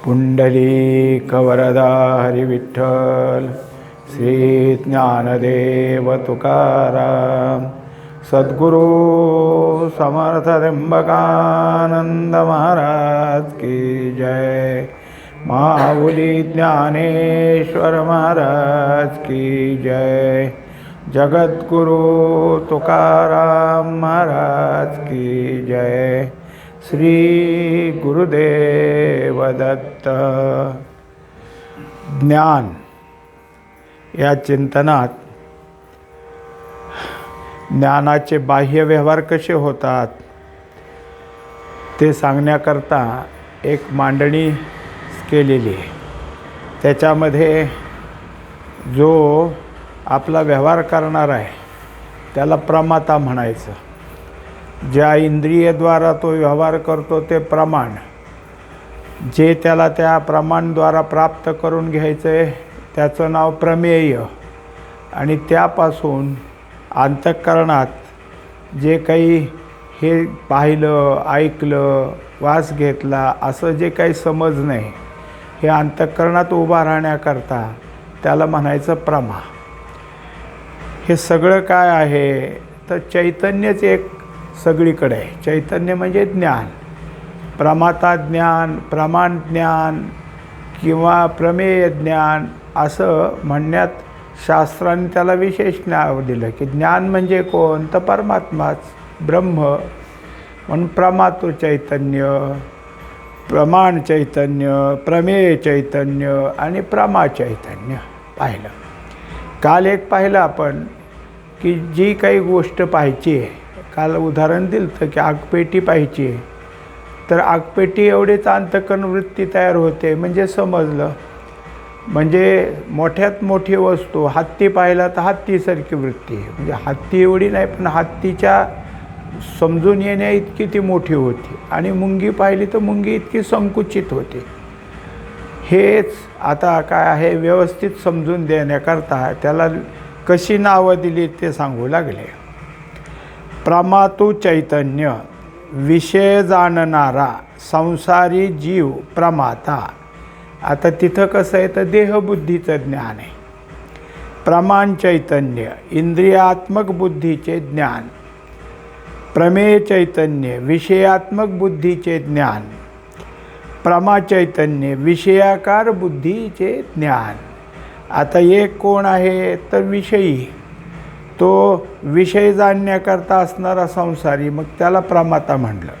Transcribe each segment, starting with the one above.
पुंडलीकवरदा हरिविठ्ठल श्री ज्ञानदेव तुकाराम सद्गुरु समर्थ त्र्यंबकानंद महाराज की जय। माऊली ज्ञानेश्वर महाराज की जय। जगद्गुरु तुकाराम महाराज की जय। श्री गुरुदेव दत्त। ज्ञान या चिंतनात ज्ञानाचे बाह्य व्यवहार कसे होतात ते सांगण्याकरता एक मांडणी केलेली आहे। त्याच्यामध्ये जो आपला व्यवहार करणार आहे त्याला प्रमाता म्हणायचं। ज्या इंद्रियद्वारा तो व्यवहार करतो ते प्रमाण, जे त्याला त्या प्रमाणद्वारा प्राप्त करून घ्यायचं आहे त्याचं नाव प्रमेय। आणि त्यापासून अंतःकरणात जे काही हे पाहिलं, ऐकलं, वास घेतला असं जे काही समजणं आहे हे अंतःकरणात उभा राहण्याकरता त्याला म्हणायचं प्रमा। हे सगळं काय आहे तर चैतन्यच एक सगळीकडे आहे। चैतन्य म्हणजे ज्ञान, प्रमाता ज्ञान, प्रमाण ज्ञान किंवा प्रमेय ज्ञान असं म्हणण्यात शास्त्राने त्याला विशेष नाव दिलं की ज्ञान म्हणजे कोण तर परमात्माच, ब्रह्म। म्हणून प्रमातृ चैतन्य, प्रमाण चैतन्य, प्रमेय चैतन्य आणि प्रमा चैतन्य पाहिलं। काल एक पाहिलं आपण की जी काही गोष्ट पाहायची आहे, काल उदाहरण दिलं तर की आगपेटी पाहायची आहे तर आगपेटी एवढीच अंतःकरण वृत्ती तयार होते म्हणजे समजलं। म्हणजे मोठ्यात मोठी वस्तू हत्ती पाहिला तर हत्तीसारखी वृत्ती आहे, म्हणजे हत्ती एवढी नाही पण हत्तीच्या समजून येण्या इतकी ती मोठी होती। आणि मुंगी पाहिली तर मुंगी इतकी संकुचित होती। हेच आता काय आहे व्यवस्थित समजून देण्याकरता त्याला कशी नावं दिली ते सांगू लागले। प्रमातु चैतन्य, विषय जाणणारा संसारी जीव प्रमाता। आता तिथं कसं आहे तर देहबुद्धीचं ज्ञान आहे। प्रमाण चैतन्य, इंद्रियात्मक बुद्धीचे ज्ञान। प्रमेय चैतन्य, विषयात्मक बुद्धीचे ज्ञान। प्रमा चैतन्य, विषयाकार बुद्धीचे ज्ञान। आता एक कोण आहे तर विषयी, तो विषय जाणण्याकरता असणारा संसारी, मग त्याला प्रमाता म्हणलं।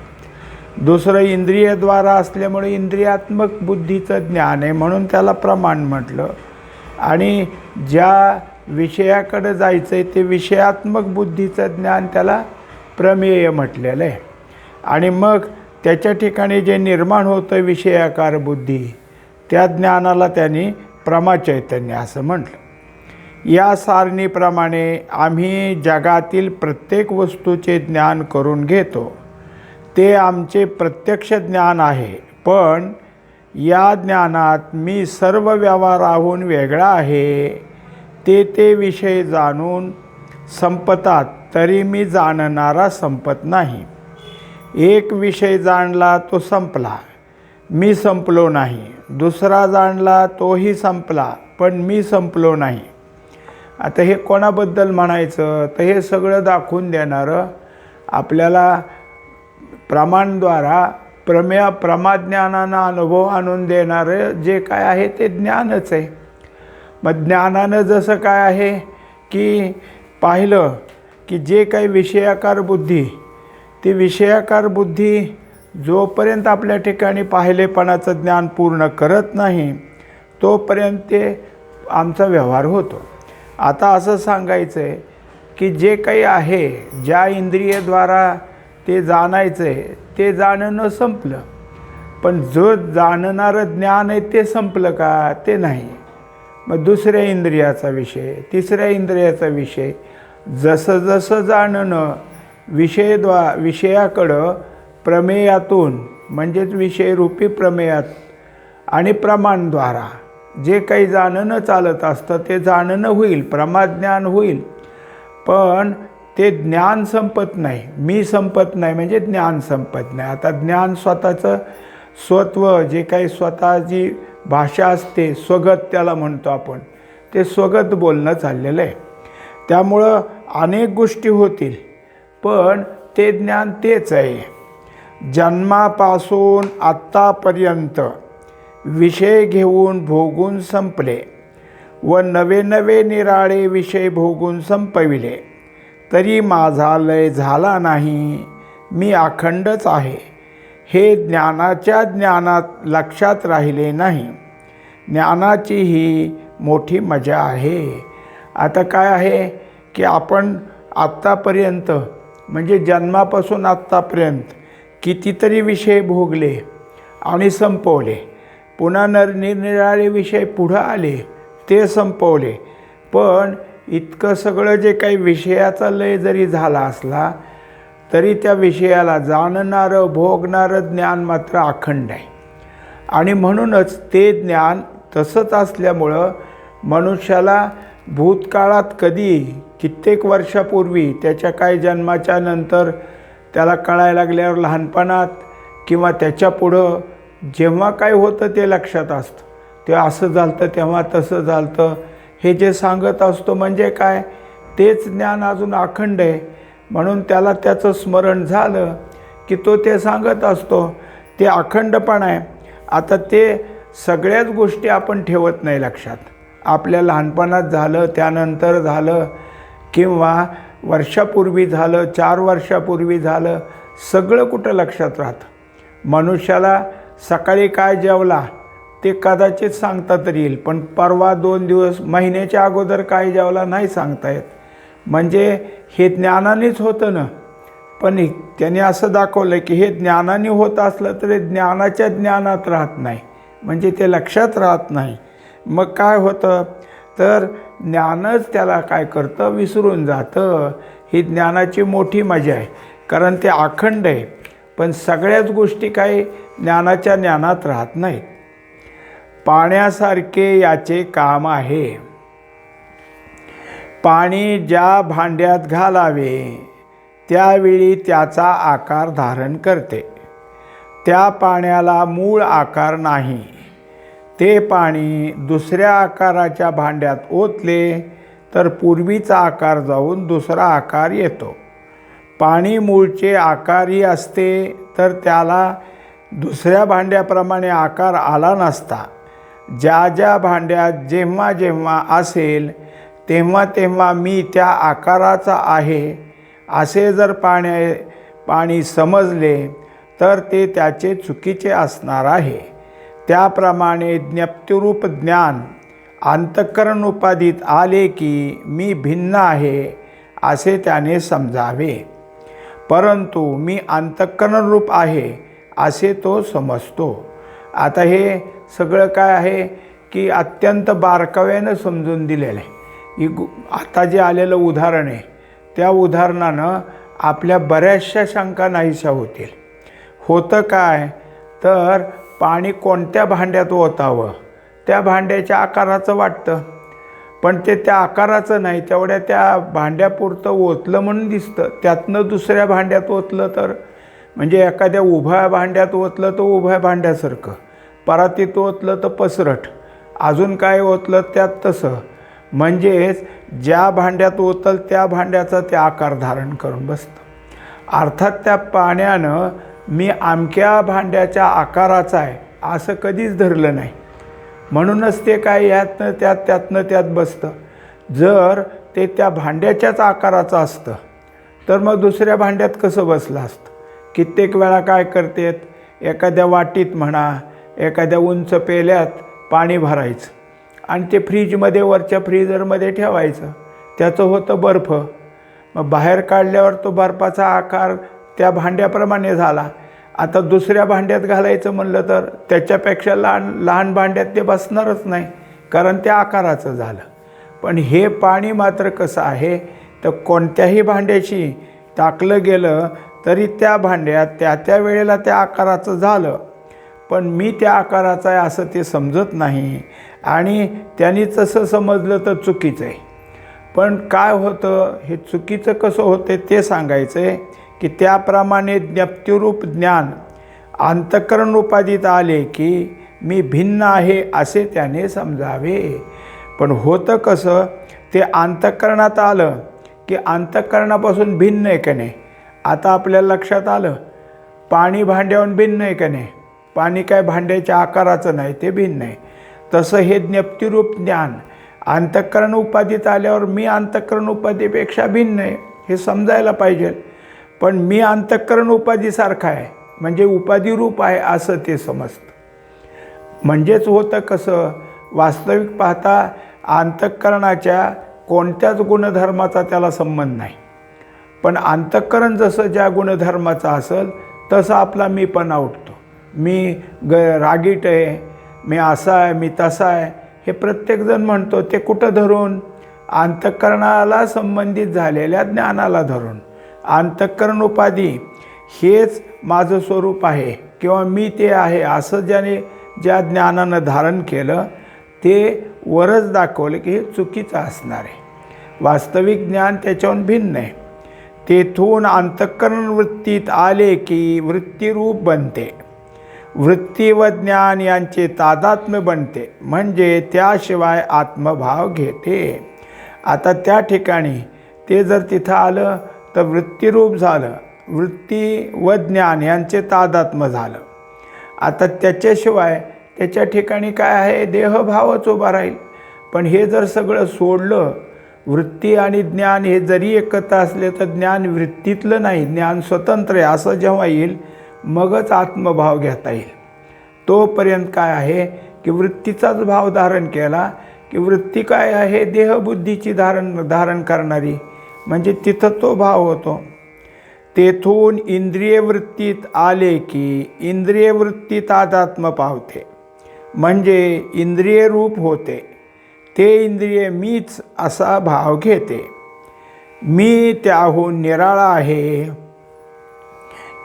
दुसरं इंद्रियद्वारा असल्यामुळे इंद्रियात्मक बुद्धीचं ज्ञान आहे म्हणून त्याला प्रमाण म्हटलं। आणि ज्या विषयाकडे जायचं आहे ते विषयात्मक बुद्धीचं ज्ञान त्याला प्रमेय म्हटलेलं आहे। आणि मग त्याच्या ठिकाणी जे निर्माण होतं विषयाकार बुद्धी त्या ज्ञानाला त्यांनी प्रमा चैतन्य असं म्हटलं। या सारणीप्रमाणे आम्ही जगातील प्रत्येक वस्तूचे ज्ञान करून घेतो, ते आमचे प्रत्यक्ष ज्ञान आहे। पण या ज्ञानात मी सर्व व्यवहाराहून वेगळा आहे, ते विषय जाणून संपतात तरी मी जाणणारा संपत नाही। एक विषय जाणला तो संपला, मी संपलो नाही। दुसरा जाणला तोही संपला पण मी संपलो नाही। आता हे कोणाबद्दल म्हणायचं तर हे सगळं दाखवून देणारं आपल्याला प्रमाणद्वारा प्रमाज्ञानानं अनुभव आणून देणारं जे काय आहे ते ज्ञानच आहे। मग ज्ञानानं जसं काय आहे की पाहिलं की जे काही विषयाकार बुद्धी, ती विषयाकार बुद्धी जोपर्यंत आपल्या ठिकाणी पाहिलेपणाचं ज्ञान पूर्ण करत नाही तोपर्यंत ते आमचा व्यवहार होतो। आता असं सांगायचं आहे की जे काही आहे ज्या इंद्रियद्वारा ते जाणायचं आहे ते जाणणं संपलं, पण जो जाणणारं ज्ञान आहे ते संपलं का ते नाही। मग दुसऱ्या इंद्रियाचा विषय, तिसऱ्या इंद्रियाचा विषय, जसं जसं जाणणं विषयाकडं प्रमेयातून म्हणजेच विषयरूपी प्रमेयात आणि प्रमाणद्वारा जे काही जाणणं चालत असतं ते जाणणं होईल, प्रमाज्ञान होईल। पण ते ज्ञान संपत नाही, मी संपत नाही म्हणजे ज्ञान संपत नाही। आता ज्ञान स्वतःचं स्वत्व जे काही स्वतःची भाषा असते, स्वगत त्याला म्हणतो आपण, ते स्वगत बोलणं चाललेलं आहे. त्यामुळं अनेक गोष्टी होतील, पण ते ज्ञान तेच आहे. जन्मापासून आत्तापर्यंत विषय घेऊन भोगून संपले व नवे नवे निराळे विषय भोगून संपविले, तरी माझा लय झाला नाही, मी अखंडच आहे, हे ज्ञानाच्या ज्ञानात लक्षात राहिले नाही. ज्ञानाची ही मोठी मजा आहे. आता काय आहे की आपण आत्तापर्यंत म्हणजे जन्मापासून आत्तापर्यंत कितीतरी विषय भोगले आणि संपवले, पुन्हा निरनिराळे विषय पुढं आले, ते संपवले. पण इतकं सगळं जे काही विषयाचा लय जरी झाला असला तरी त्या विषयाला जाणणारं भोगणारं ज्ञान मात्र अखंड आहे. आणि म्हणूनच ते ज्ञान तसंच असल्यामुळं मनुष्याला भूतकाळात कधी कित्येक वर्षापूर्वी त्याच्या काही जन्माच्या नंतर त्याला कळायला लागल्यावर लहानपणात किंवा त्याच्या पुढं जेव्हा काय होतं ते लक्षात असतं. ते असं झालं तेव्हा तसं झालं हे जे सांगत असतो म्हणजे काय, तेच ज्ञान अजून अखंड आहे. म्हणून त्याला त्याचं स्मरण झालं की तो ते सांगत असतो, ते अखंडपण आहे. आता ते सगळ्याच गोष्टी आपण ठेवत नाही लक्षात. आपल्या लहानपणात झालं, त्यानंतर झालं, किंवा वर्षापूर्वी झालं, 4 वर्षापूर्वी झालं, सगळं कुठं लक्षात राहतं. मनुष्याला सकाळी काय जेवला ते कदाचित सांगता तरी येईल, पण परवा 2 दिवस महिन्याच्या अगोदर काय जेवला नाही सांगता येत. म्हणजे हे ज्ञानानेच होतं ना. पण त्याने असं दाखवलं की हे ज्ञानाने होत असलं तरी ज्ञानाच्या ज्ञानात राहत नाही, म्हणजे ते लक्षात राहत नाही. मग काय होतं तर ज्ञानच त्याला काय करतं, विसरून जातं. ही ज्ञानाची मोठी मजा आहे, कारण ते अखंड आहे. पण सगळ्याच गोष्टी काही ज्ञानाच्या ज्ञानात राहत नाहीत. पाण्यासारखे याचे काम आहे. पाणी ज्या भांड्यात घालावे त्यावेळी त्याचा आकार धारण करते. त्या पाण्याला मूळ आकार नाही. ते पाणी दुसऱ्या आकाराच्या भांड्यात ओतले तर पूर्वीचा आकार जाऊन दुसरा आकार येतो. पाणी मूळचे आकारही असते तर त्याला दुसऱ्या भांड्याप्रमाणे आकार आला नसता. ज्या ज्या भांड्यात जेव्हा जेव्हा असेल तेव्हा तेव्हा मी त्या आकाराचा आहे असे जर पाणी समजले तर ते त्याचे चुकीचे असणार आहे. त्याप्रमाणे ज्ञप्तिरूप ज्ञान अंतःकरण उपाधीत आले की मी भिन्न आहे असे त्याने समजावे. परंतु मी अंतःकरण रूप आहे असे तो समजतो. आता हे सगळं काय आहे की अत्यंत बारकाव्यानं समजून दिलेलं आहे. आता जे आलेलं उदाहरण आहे त्या उदाहरणानं आपल्या बऱ्याचशा शंका नाहीशा होतील. होतं काय तर पाणी कोणत्या भांड्यात ओतावं त्या भांड्याच्या आकाराचं वाटतं, पण ते त्या आकाराचं नाही, तेवढ्या त्या भांड्यापुरतं ओतलं म्हणून दिसतं. त्यातनं दुसऱ्या भांड्यात ओतलं तर म्हणजे एखाद्या उभ्या भांड्यात ओतलं तर उभ्या भांड्यासारखं, परातीत ओतलं तर पसरट, अजून काय ओतलं त्यात तसं. म्हणजेच ज्या भांड्यात ओतल त्या भांड्याचा ते आकार धारण करून बसतं. अर्थात त्या पाण्यानं मी अमक्या भांड्याच्या आकाराचा आहे असं कधीच धरलं नाही. म्हणूनच ते काय ह्यातनं त्यात त्यातनं त्यात बसतं. जर ते त्या भांड्याच्याच आकाराचं असतं तर मग दुसऱ्या भांड्यात कसं बसलं असतं. कित्येक वेळा काय करतात, एखाद्या वाटीत म्हणा एखाद्या उंच पेल्यात पाणी भरायचं आणि ते फ्रीजमध्ये वरच्या फ्रीजरमध्ये ठेवायचं. त्याचं होतं बर्फ. मग बाहेर काढल्यावर तो बर्फाचा आकार त्या भांड्याप्रमाणे झाला. आता दुसऱ्या भांड्यात घालायचं म्हणलं तर त्याच्यापेक्षा लहान भांड्यात ते बसणारच नाही, कारण त्या आकाराचं झालं. पण हे पाणी मात्र कसं आहे तर कोणत्याही भांड्याशी टाकलं गेलं तरी त्या भांड्यात त्या वेळेला त्या आकाराचं झालं. पण मी त्या आकाराचा आहे असं ते समजत नाही आणि त्यांनी तसं समजलं तर चुकीचं आहे. पण काय होतं, हे चुकीचं कसं होतं ते सांगायचं आहे की त्याप्रमाणे ज्ञप्तिरूप ज्ञान अंतःकरण उपाधीत आले की मी भिन्न आहे असे त्याने समजावे. पण होतं कसं, ते अंतःकरणात आलं की अंतःकरणापासून भिन्न आहे का नाही. आता आपल्याला लक्षात आलं, पाणी भांड्याहून भिन्न आहे का नाही. पाणी काय भांड्याच्या आकाराचं नाही, ते भिन्न आहे. तसं हे ज्ञप्तिरूप ज्ञान अंतःकरण उपाधीत आल्यावर मी अंतःकरण उपाधीपेक्षा भिन्न आहे हे समजायला पाहिजे. पण मी अंतःकरण उपाधीसारखा आहे म्हणजे उपाधिरूप आहे असं ते समजतं. म्हणजेच होतं कसं, वास्तविक पाहता अंतःकरणाच्या कोणत्याच गुणधर्माचा त्याला संबंध नाही. पण अंतःकरण जसं ज्या गुणधर्माचा असेल तसं आपला मी पण उठतो. मी रागीट आहे, मी असा आहे, मी तसा आहे, हे प्रत्येकजण म्हणतो. ते कुठं धरून? अंतःकरणाला संबंधित झालेल्या ज्ञानाला धरून. अंतःकरण उपाधी हेच माझं स्वरूप आहे किंवा मी ते आहे असं ज्याने ज्या ज्ञानानं धारण केलं ते वरच दाखवलं की हे चुकीचं असणार आहे. वास्तविक ज्ञान त्याच्याहून भिन्न आहे. तेथून अंतःकरण वृत्तीत आले की वृत्तीरूप बनते. वृत्ती व ज्ञान यांचे तादात्म्य बनते म्हणजे त्याशिवाय आत्मभाव घेते. आता त्या ठिकाणी ते जर तिथं आलं तर वृत्तीरूप झालं, वृत्ती व ज्ञान यांचे तादात्म्य झालं. आता त्याच्याशिवाय त्याच्या ठिकाणी काय आहे, देहभावच उभा राहील. पण हे जर सगळं सोडलं, वृत्ती आणि ज्ञान हे जरी एकत्र असले तर ज्ञान वृत्तीतलं नाही, ज्ञान स्वतंत्र आहे असं जेव्हा येईल मगच आत्मभाव घेता येईल. तोपर्यंत काय आहे की वृत्तीचाच भाव धारण केला की वृत्ती काय आहे, देहबुद्धीची धारण करणारी, म्हणजे तिथं तो भाव होतो. तेथून इंद्रिय वृत्तीत आले की इंद्रिय वृत्ती तादात्म्य पावते म्हणजे इंद्रिय रूप होते. ते इंद्रिय मीच असा भाव घेते. मी त्याहून निराळा आहे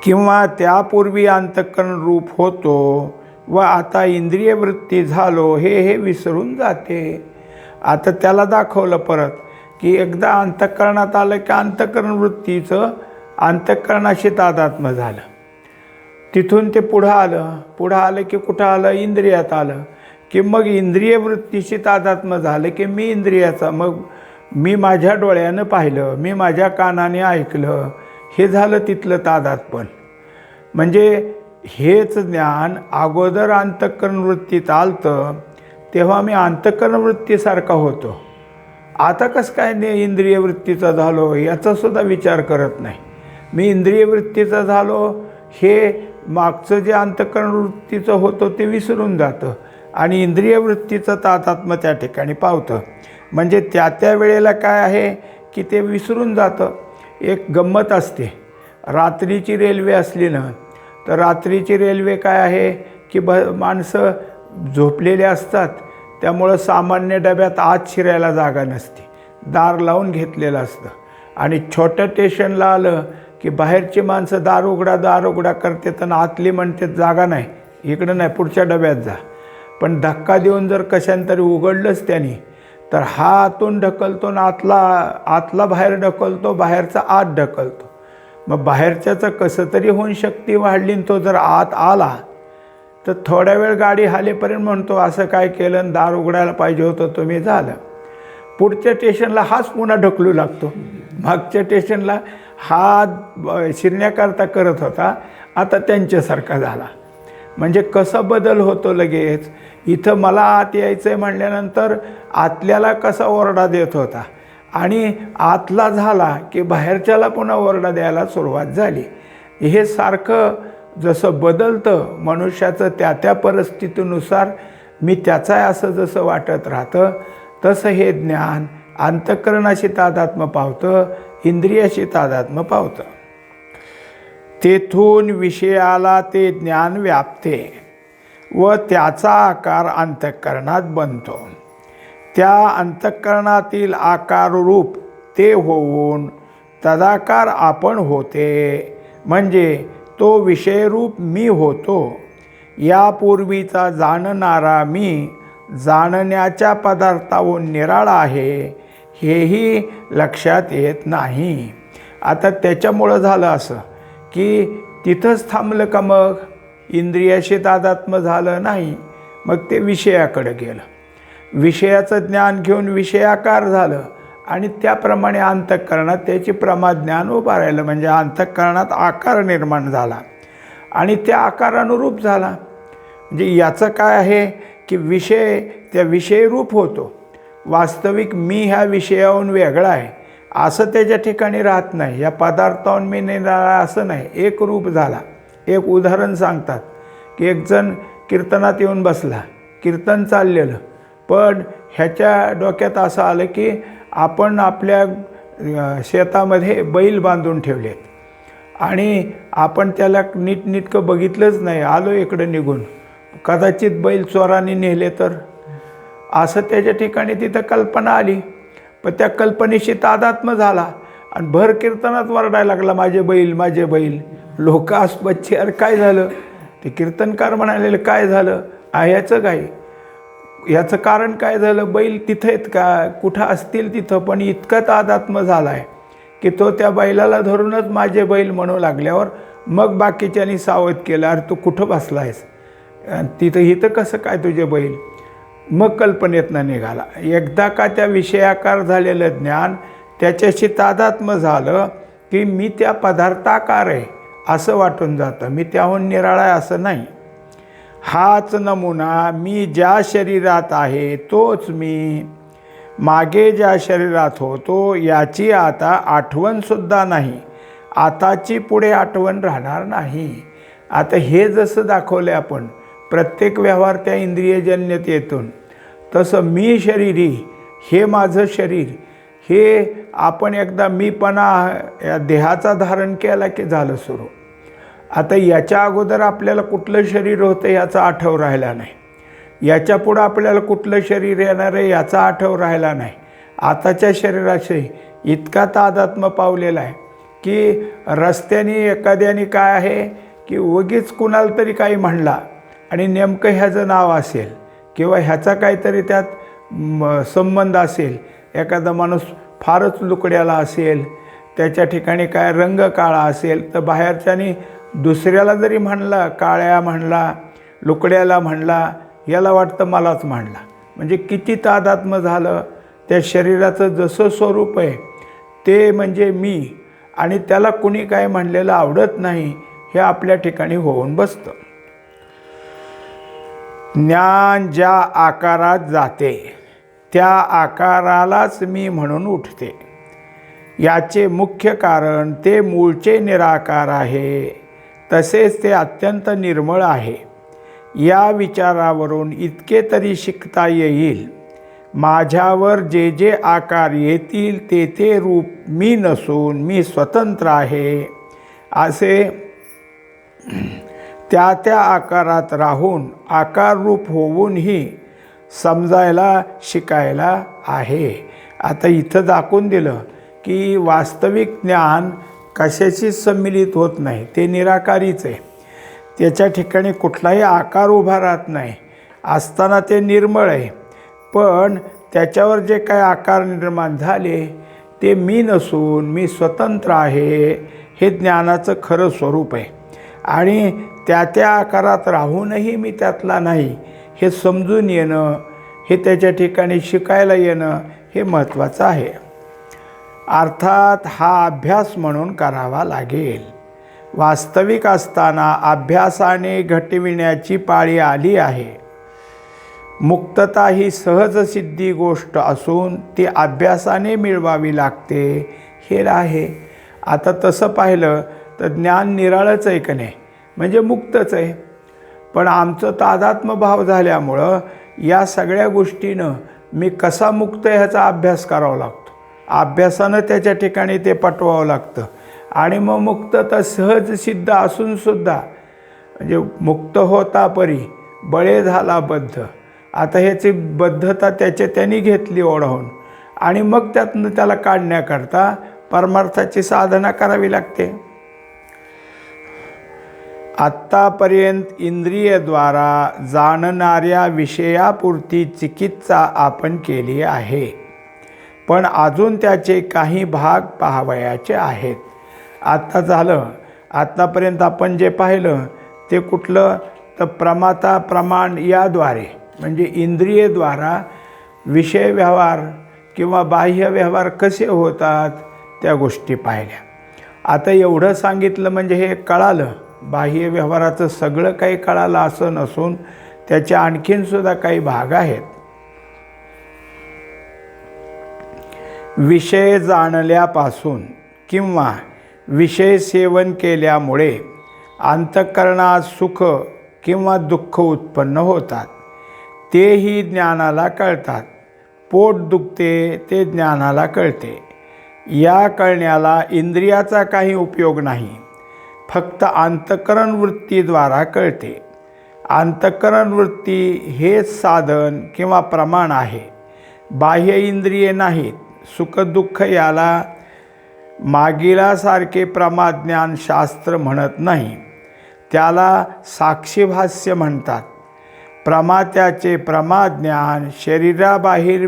किंवा त्यापूर्वी अंतःकरण रूप होतो व आता इंद्रिय वृत्ती झालो हे विसरून जाते. आता त्याला दाखवलं परत की एकदा अंतःकरणात आलं की अंतःकरण वृत्तीचं अंतःकरणाशी तादात्म्य झालं. तिथून ते पुढं आलं की कुठं आलं, इंद्रियात आलं की मग इंद्रिय वृत्तीशी तादात्म्य झालं की मी इंद्रियाचा, मग मी माझ्या डोळ्यानं पाहिलं, मी माझ्या कानाने ऐकलं, हे झालं तिथलं तादात्म्य. म्हणजे हेच ज्ञान अगोदर अंतःकरण वृत्तीत आलतं तेव्हा मी अंतःकरण वृत्तीसारखा होतो. आता कसं काय इंद्रिय वृत्तीचा झालो याचासुद्धा विचार करत नाही. मी इंद्रिय वृत्तीचा झालो हे मागचं जे अंतःकरण वृत्तीचं होतं ते विसरून जातं आणि इंद्रिय वृत्तीचं तादात्म्य त्या ठिकाणी पावतं. म्हणजे त्या वेळेला काय आहे की ते विसरून जातं. एक गंमत असते, रात्रीची रेल्वे असली ना तर रात्रीची रेल्वे काय आहे की माणसं झोपलेले असतात, त्यामुळं सामान्य डब्यात आत शिरायला जागा नसते, दार लावून घेतलेलं असतं. आणि छोट्या स्टेशनला आलं की बाहेरची माणसं दार उघडा करते तर आतली म्हणते जागा नाही, इकडं नाही, पुढच्या डब्यात जा. पण धक्का देऊन जर कशाने उघडलंच त्यांनी तर हा आतून ढकलतो आणि आतला बाहेर ढकलतो, बाहेरचा आत ढकलतो. मग बाहेरच्याचं कसं तरी होऊन शक्ती वाढली आणि तो जर आत आला तर थोड्या वेळ गाडी हालेपर्यंत म्हणतो असं काय केलं आणि दार उघडायला पाहिजे होतं तुम्ही, झालं. पुढच्या स्टेशनला हाच पुन्हा ढकलू लागतो. मागच्या स्टेशनला हा शिरण्याकरता करत होता, आता त्यांच्यासारखा झाला. म्हणजे कसा बदल होतो लगेच. इथं मला आत यायचं आहे म्हणल्यानंतर आतल्याला कसा ओरडा देत होता आणि आतला झाला की बाहेरच्याला पुन्हा ओरडा द्यायला सुरुवात झाली. हे सारखं जसं बदलतं मनुष्याचं त्या परिस्थितीनुसार मी त्याचा आहे असं जसं वाटत राहतं तसं हे ज्ञान अंतःकरणाशी तादात्म्य पावतं, इंद्रियाशी तादात्म्य पावतं. तेथून विषयाला ते ज्ञान व्यापते व त्याचा आकार अंतःकरणात बनतो. त्या अंतःकरणातील आकार रूप ते होऊन तदाकार आपण होते म्हणजे तो विषयरूप मी होतो. यापूर्वीचा जाणणारा मी जाणण्याच्या पदार्थाहून निराळा आहे हेही लक्षात येत नाही. आता त्याच्यामुळं झालं असं की तिथंच थांबलं का मग इंद्रियाशी तादात्म्य झालं नाही, मग ते विषयाकडे गेलं. विषयाचं ज्ञान घेऊन विषयाकार झालं आणि त्याप्रमाणे अंतःकरणात त्याची प्रमाज्ञान उभं राहिलं. म्हणजे अंतःकरणात आकार निर्माण झाला आणि त्या आकारानुरूप झाला. म्हणजे याचं काय आहे की विषय त्या विषयरूप होतो. वास्तविक मी ह्या विषयाहून वेगळा आहे असं त्याच्या ठिकाणी राहत नाही. या पदार्थाहून मी निराळा असं नाही, एक रूप झाला. एक उदाहरण सांगतात की एक जण कीर्तनात येऊन बसला, कीर्तन चाललेलं, पण ह्याच्या डोक्यात असं आलं की आपण आपल्या शेतामध्ये बैल बांधून ठेवलेत आणि आपण त्याला नीटनीटकं बघितलंच नाही, आलो इकडं निघून, कदाचित बैल चोराने नेले तर, असं त्याच्या ठिकाणी तिथं कल्पना आली. पण त्या कल्पनेशी तादात्म्य झाला आणि भर कीर्तनात वरडायला लागला, माझे बैल माझे बैल. लोक आसपासचे, अरे काय झालं? ते कीर्तनकार म्हणाले, काय झालं? ह्याचं काय, याचं कारण काय झालं? बैल तिथं आहेत का, कुठं असतील तिथं, पण इतका तादात्म्य झाला आहे की तो त्या बैलाला धरूनच माझे बैल म्हणू लागल्यावर मग बाकीच्यांनी सावध केलं, अरे तू कुठं बसला आहेस, तिथं इथं कसं काय तुझे बैल? मग कल्पनेतनं निघाला. एकदा का त्या विषयाकार झालेलं ज्ञान त्याच्याशी तादात्म्य झालं की मी त्या पदार्थाकार आहे असं वाटून जातं, मी त्याहून निराळा आहे असं नाही. हाच नमुना मी ज्या शरीरात आहे तोच मी मागे ज्या शरीरात होतो याची आता आठवणसुद्धा नाही, आताची पुढे आठवण राहणार नाही. आता हे जसं दाखवलं आपण प्रत्येक व्यवहार त्या इंद्रियजन्यतेतून, तसं मी शरीरी, हे माझं शरीर, हे आपण एकदा मीपणा या देहाचा धारण केला की झालं सुरू. आता याच्या अगोदर आपल्याला कुठलं शरीर होतं याचा आठव राहिला नाही, याच्या पुढं आपल्याला कुठलं शरीर येणार आहे याचा आठव राहिला नाही. आताच्या शरीराशी इतका तादात्म्य पावलेला आहे की रस्त्याने एखाद्याने काय आहे की उगीच कुणाला तरी काही म्हणला आणि नेमकं ह्याचं नाव असेल किंवा ह्याचा काहीतरी त्यात संबंध असेल, एखादा माणूस फारच लुकड्याला असेल, त्याच्या ठिकाणी काय रंग काळा असेल, तर बाहेरच्यानी दुसऱ्याला जरी म्हणला, काळ्या म्हणला, लुकड्याला म्हणला, याला वाटतं मलाच म्हणला. म्हणजे किती तादात्म्य झालं. त्या शरीराचं जसं स्वरूप आहे ते म्हणजे मी, आणि त्याला कुणी काय म्हणलेलं आवडत नाही, हे आपल्या ठिकाणी होऊन बसतं. ज्ञान ज्या आकारात जाते त्या आकारालाच मी म्हणून उठते. याचे मुख्य कारण ते मूळचे निराकार आहे, तसेच ते अत्यंत निर्मळ आहे. या विचारावरून इतके तरी शिकता येईल, माझ्यावर जे जे आकार येतील ते ते रूप मी नसून मी स्वतंत्र आहे असे त्या त्या आकारात राहून आकाररूप होऊनही समजायला शिकायला आहे. आता इथं दाखवून दिलं की वास्तविक ज्ञान कशाशी सम्मिलित होत नाही, ते निराकारीच आहे. त्याच्या ठिकाणी कुठलाही आकार उभा राहत नाही, असताना ते निर्मळ आहे. पण त्याच्यावर जे काही आकार निर्माण झाले ते मी नसून मी स्वतंत्र आहे, हे ज्ञानाचं खरं स्वरूप आहे. आणि त्या त्या आकारात राहूनही मी त्यातला नाही हे समजून येणं, हे त्याच्या ठिकाणी शिकायला येणं, हे महत्त्वाचं आहे. अर्थात हा अभ्यास म्हणून करावा लागेल. वास्तविक असताना अभ्यासाने घटविण्याची पाळी आली आहे. मुक्तता ही सहजसिद्धी गोष्ट असून ती अभ्यासाने मिळवावी लागते, हे आहे. आता तसं पाहिलं तर ज्ञान निराळच आहे का नाही, म्हणजे मुक्तच आहे. पण आमचं तादात्म्य भाव झाल्यामुळं या सगळ्या गोष्टीनं मी कसा मुक्त आहे ह्याचा अभ्यास करावा लागतो. अभ्यासानं त्याच्या ठिकाणी ते पटवावं लागतं. आणि मग मुक्तता सहज सिद्ध असूनसुद्धा, म्हणजे मुक्त होता परी बळे झाला बद्ध. आता ह्याची बद्धता त्यांनी घेतली ओढवून, आणि मग त्यातनं त्याला काढण्याकरता परमार्थाची साधना करावी लागते. आत्तापर्यंत इंद्रियद्वारा जाणणाऱ्या विषयापुरती चिकित्सा आपण केली आहे, पण अजून त्याचे काही भाग पाहावयाचे आहेत. आता झालं, आत्तापर्यंत आपण जे पाहिलं ते कुठलं तर प्रमाता प्रमाण याद्वारे म्हणजे इंद्रियद्वारा विषय व्यवहार किंवा बाह्य व्यवहार कसे होतात त्या गोष्टी पाहिल्या. आता एवढं सांगितलं म्हणजे हे कळालं, बाह्य व्यवहाराचं सगळं काही कळालं असं नसून त्याच्या आणखीनसुद्धा काही भाग आहेत. विषय जाणल्यापासून किंवा विषय सेवन केल्यामुळे अंतःकरणात सुख किंवा दुःख उत्पन्न होतात, तेही ज्ञानाला कळतात. पोट दुखते ते ज्ञानाला कळते. या कळण्याला इंद्रियाचा काही उपयोग नाही, फक्त अंतःकरण वृत्तीद्वारा कळते. अंतःकरण वृत्ती हेच साधन किंवा प्रमाण आहे, बाह्य इंद्रिये नाहीत. सुखदुःख याला मागिलासारखे प्रमाज्ञान शास्त्र म्हणत नाही, त्याला साक्षीभाष्य म्हणतात. प्रमात्याचे प्रमाज्ञान शरीराबाहेर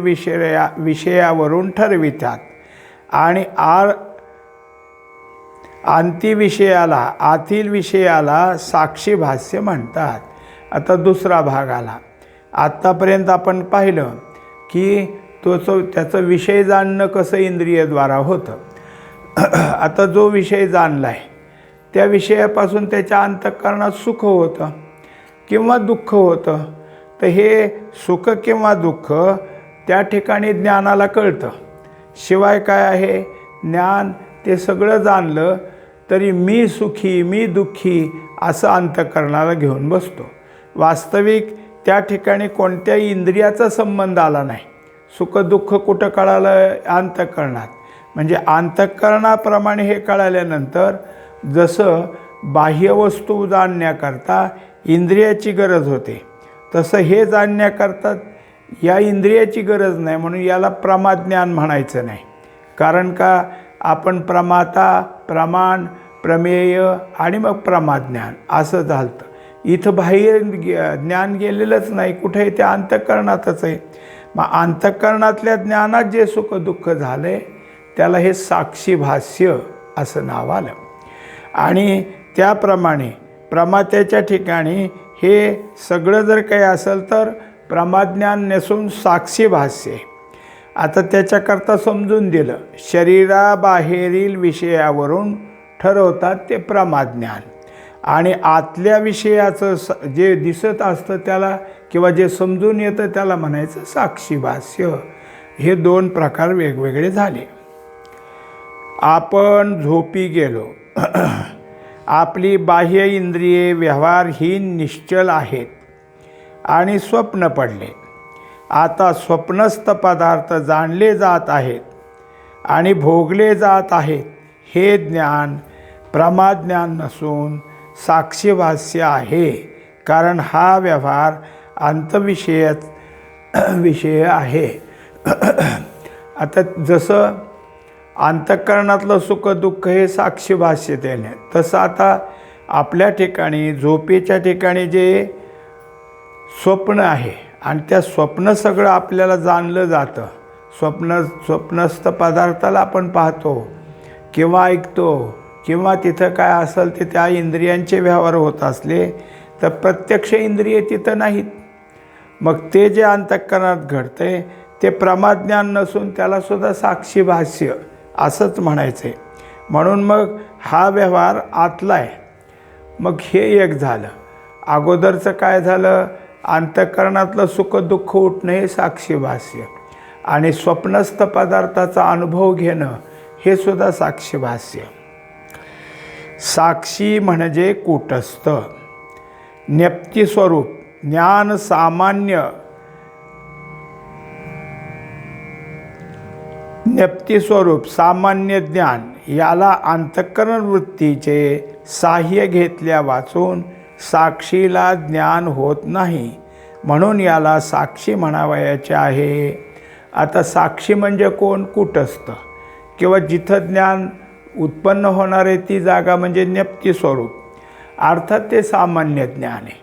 विषयावरून ठरवितात आणि अंतिविषयाला आतील विषयाला साक्षीभाष्य म्हणतात. आता दुसरा भाग आला. आत्तापर्यंत आपण पाहिलं की त्याचं विषय जाणणं कसं इंद्रियद्वारा होतं. आता जो विषय जाणला आहे त्या विषयापासून त्याच्या अंतःकरणात सुख होतं किंवा दुःख होतं, तर हे सुख किंवा दुःख त्या ठिकाणी ज्ञानाला कळतं. शिवाय काय आहे, ज्ञान ते सगळं जाणलं तरी मी सुखी मी दुःखी असं अंतःकरणाला घेऊन बसतो. वास्तविक त्या ठिकाणी कोणत्याही इंद्रियाचा संबंध आला नाही. सुख दुःख कुठं कळालं, अंतःकरणात. म्हणजे अंतःकरणाप्रमाणे हे कळाल्यानंतर जसं बाह्य वस्तू जाणण्याकरता इंद्रियाची गरज होते, तसं हे जाणण्याकरता या इंद्रियाची गरज नाही. म्हणून याला प्रमाज्ञान म्हणायचं नाही. कारण का, आपण प्रमाता प्रमाण प्रमेय आणि मग प्रमाज्ञान असं झालं. इथं बाह्य ज्ञान गेलेलंच नाही, कुठे ते अंतःकरणातच आहे. मग अंतःकरणातल्या ज्ञानात जे सुख दुःख झाले त्याला हे साक्षीभाष्य असं नाव आलं. आणि त्याप्रमाणे प्रमात्याच्या ठिकाणी हे सगळं जर काही असेल तर प्रमाज्ञान नसून साक्षीभाष्य. आता त्याच्याकरता समजून दिलं, शरीराबाहेरील विषयावरून ठरवतात ते प्रमाज्ञान आणि आतल्या विषयाचं जे दिसत असतं त्याला किंवा जे समजून येतं त्याला म्हणायचं साक्षीभाष्य. हे दोन प्रकार वेगवेगळे झाले. आपण झोपी गेलो. आपली बाह्य इंद्रिये व्यवहारहीन निश्चल आहेत आणि स्वप्न पडले. आता स्वप्नस्थ पदार्थ जाणले जात आहेत आणि भोगले जात आहेत. हे ज्ञान प्रमाज्ञान नसून साक्षीभाष्य आहे, कारण हा व्यवहार विषय आहे. आता जसं अंतःकरणातलं सुख दुःख हे साक्षीभाष्य देणे, तसं आता आपल्या ठिकाणी झोपेच्या ठिकाणी जे स्वप्न आहे आणि त्या स्वप्न सगळं आपल्याला जाणलं जातं. स्वप्नस्थ पदार्थाला आपण पाहतो किंवा ऐकतो किंवा तिथं काय असेल ते त्या इंद्रियांचे व्यवहार होत असले तर प्रत्यक्ष इंद्रिय तिथं नाहीत. मग ते जे अंतःकरणात घडते ते प्रमाज्ञान नसून त्यालासुद्धा साक्षीभाष्य असंच म्हणायचं आहे. म्हणून मग हा व्यवहार आतला आहे. मग हे एक झालं. अगोदरचं काय झालं, अंतःकरणातलं सुख दुःख उठणं हे साक्षीभाष्य आणि स्वप्नस्थ पदार्थाचा अनुभव घेणं हे सुद्धा साक्षीभाष्य. साक्षी म्हणजे कूटस्थ. ज्ञप्ती स्वरूप ज्ञान सामान्य ज्ञप्तीस्वरूप सामान्य ज्ञान याला अंतःकरण वृत्तीचे साह्य घेतल्या वाचून साक्षीला ज्ञान होत नाही, म्हणून याला साक्षी म्हणावयाचे आहे. आता साक्षी म्हणजे कोण, कूटस्थ किंवा जिथं ज्ञान उत्पन्न होणारे ती जागा म्हणजे ज्ञप्ती स्वरूप, अर्थात ते सामान्य ज्ञान आहे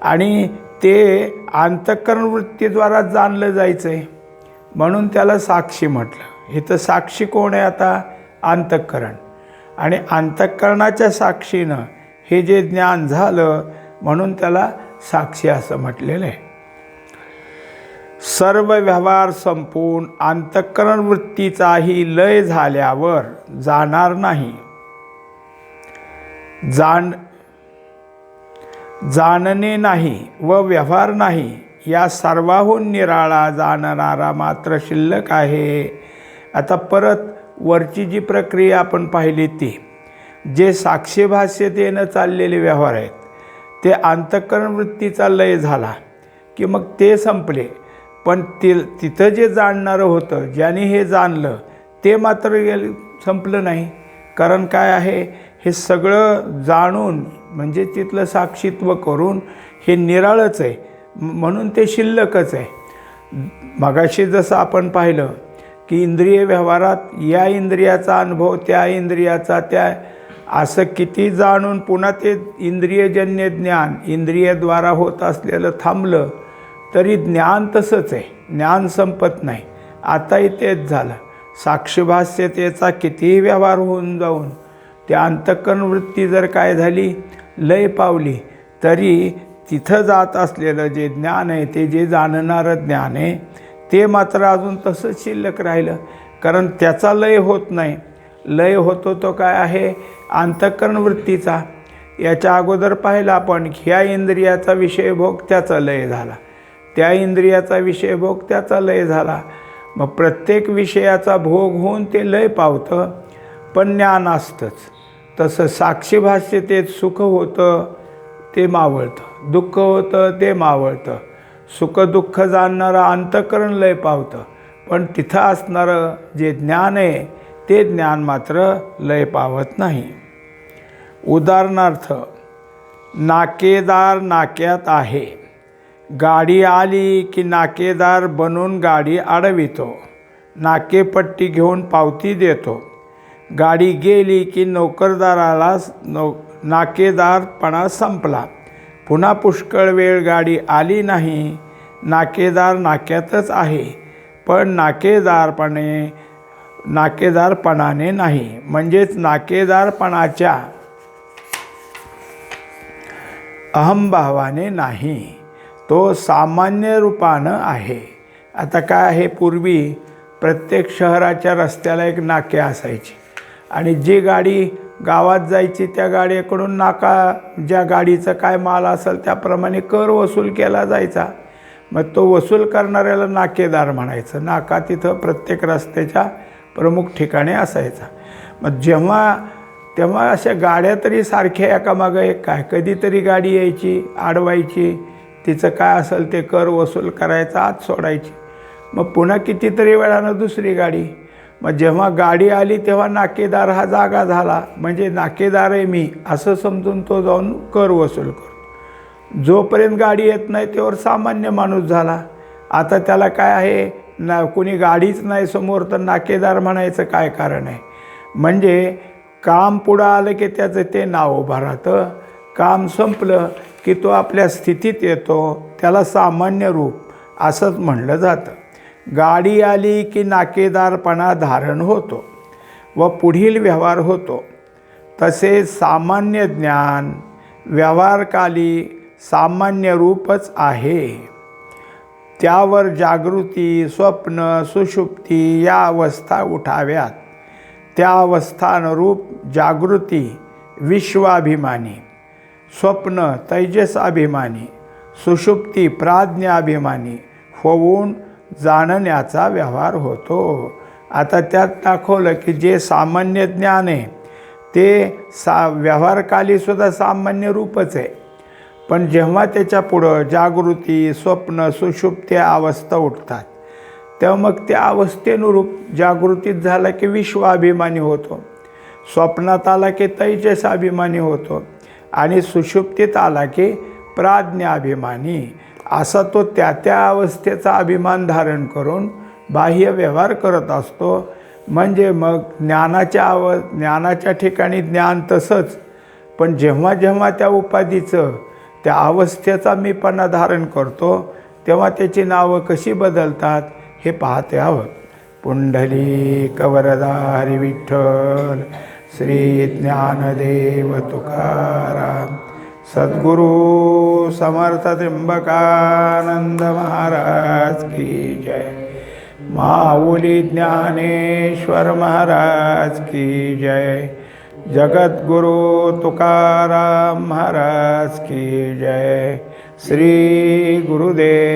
आणि ते अंतःकरण वृत्तीद्वारा जाणलं जायचं आहे, म्हणून त्याला साक्षी म्हटलं. इथं साक्षी कोण आहे आता, अंतःकरण. आणि अंतःकरणाच्या साक्षीनं हे जे ज्ञान झालं म्हणून त्याला साक्षी असं म्हटलेलं आहे. सर्व व्यवहार संपून अंतःकरण वृत्तीचाही लय झाल्यावर जाणार नाही. जाणणे नाही व व्यवहार नाही या सर्वाहून निराळा जाणणारा मात्र शिल्लक आहे. आता परत वरची जी प्रक्रिया आपण पाहिली ती जे साक्षीभाष्यतेनं चाललेले व्यवहार आहेत ते अंतःकरण वृत्तीचा लय झाला की मग ते संपले. पण तिथं जे जाणणारं होतं ज्याने हे जाणलं ते मात्र संपलं नाही. कारण काय आहे, हे सगळं जाणून म्हणजे तिथलं साक्षीत्व करून हे निराळच आहे म्हणून ते शिल्लकच आहे. मगाशी जसं आपण पाहिलं की इंद्रिय व्यवहारात या इंद्रियाचा अनुभव त्या इंद्रियाचा त्या असं किती जाणून पुन्हा ते इंद्रियजन्य ज्ञान इंद्रियाद्वारा होत असलेलं थांबलं तरी ज्ञान तसंच आहे, ज्ञान संपत नाही. आताही तेच झालं. साक्षीभाष्यतेचा कितीही व्यवहार होऊन जाऊन त्या अंतःकरण वृत्ती जर काय झाली लय पावली तरी तिथं जात असलेलं जे ज्ञान आहे ते जे जाणणारं ज्ञान आहे ते मात्र अजून तसंच शिल्लक राहिलं. कारण त्याचा लय होत नाही. लय होतो तो काय आहे, अंतःकरण वृत्तीचा. याच्या अगोदर पाहिलं आपण ह्या इंद्रियाचा विषयभोग त्याचा लय झाला, त्या इंद्रियाचा विषयभोग त्याचा लय झाला. मग प्रत्येक विषयाचा भोग होऊन ते लय पावतं पण ज्ञान असतंच. तसं साक्षीभाष्यतेत सुख होतं ते मावळतं, दुःख होतं ते मावळतं. सुखदुःख जाणणारं अंतःकरण लय पावतं पण तिथं असणारं जे ज्ञान आहे ते ज्ञान मात्र लय पावत नाही. उदाहरणार्थ नाकेदार नाक्यात आहे. गाडी आली की नाकेदार बनून गाडी अडवितो, नाकेपट्टी घेऊन पावती देतो. गाडी गेली की नोकरदाराला नाकेदारपणा संपला. पुन्हा पुष्कळ वेळ गाडी आली नाही, नाकेदार नाक्यातच आहे पण नाकेदारपणाने नाही. म्हणजेच नाकेदारपणाच्या अहंभावाने नाही, तो सामान्य रूपानं आहे. आता काय आहे, पूर्वी प्रत्येक शहराच्या रस्त्याला एक नाके असायची आणि जी गाडी गावात जायची त्या गाडीकडून नाका ज्या गाडीचं काय माल असेल त्याप्रमाणे कर वसूल केला जायचा. मग तो वसूल करणाऱ्याला नाकेदार म्हणायचं. नाका तिथं प्रत्येक रस्त्याच्या प्रमुख ठिकाणी असायचा. मग तेव्हा अशा गाड्या तरी सारख्या एकामागं एक काय, कधीतरी गाडी यायची अडवायची, तिचं काय असेल ते कर वसूल करायचा, आत सोडायची. मग पुन्हा कितीतरी वेळानं दुसरी गाडी. मग जेव्हा गाडी आली तेव्हा नाकेदार हा जागा झाला, म्हणजे नाकेदार आहे मी असं समजून तो जाऊन कर वसूल करतो. जोपर्यंत गाडी येत नाही तेव्हा सामान्य माणूस झाला. आता त्याला काय आहे ना, कोणी गाडीच नाही समोर तर नाकेदार म्हणायचं काय कारण आहे. म्हणजे काम पुढं आलं की त्याचं ते नाव उभं राहतं, काम संपलं की तो आपल्या स्थितीत येतो, त्याला सामान्य रूप असंच म्हणलं जातं. गाडी आली की नाकेदारपणा धारण होतो व पुढील व्यवहार होतो. तसे सामान्य ज्ञान व्यवहारकाली सामान्य रूपच आहे. त्यावर जागृती, स्वप्न, सुषुप्ती या अवस्था उठाव्यात. त्या अवस्थानुरूप जागृती विश्वाभिमानी, स्वप्न तैजसाभिमानी, सुषुप्ती प्राज्ञाभिमानी होऊन जाणण्याचा व्यवहार होतो. आता त्यात दाखवलं की जे सामान्य ज्ञान आहे ते व्यवहारकालीसुद्धा सामान्य रूपच आहे. पण जेव्हा त्याच्या पुढं जागृती, स्वप्न, सुषुप्ती अवस्था उठतात तेव्हा मग त्या अवस्थेनुरूप जागृतीत झाला की विश्वाभिमानी होतो, स्वप्नात आला की तैजसाभिमानी होतो आणि सुषुप्तीत आला की प्राज्ञाभिमानी. असा तो त्या अवस्थेचा अभिमान धारण करून बाह्य व्यवहार करत असतो. म्हणजे मग ज्ञानाच्या ठिकाणी ज्ञान तसंच, पण जेव्हा जेव्हा त्या उपाधीचं त्या अवस्थेचा मीपणा धारण करतो तेव्हा त्याची नावं कशी बदलतात हे पाहते आहोत. पुंडलिक वरदा हरी विठ्ठल, श्री ज्ञानदेव तुकाराम सद्गुरु समर्थ त्र्यंबकानंद महाराज की जय। माऊली ज्ञानेश्वर महाराज की जय। जगद्गुरु तुकाराम महाराज की जय। श्री गुरुदेव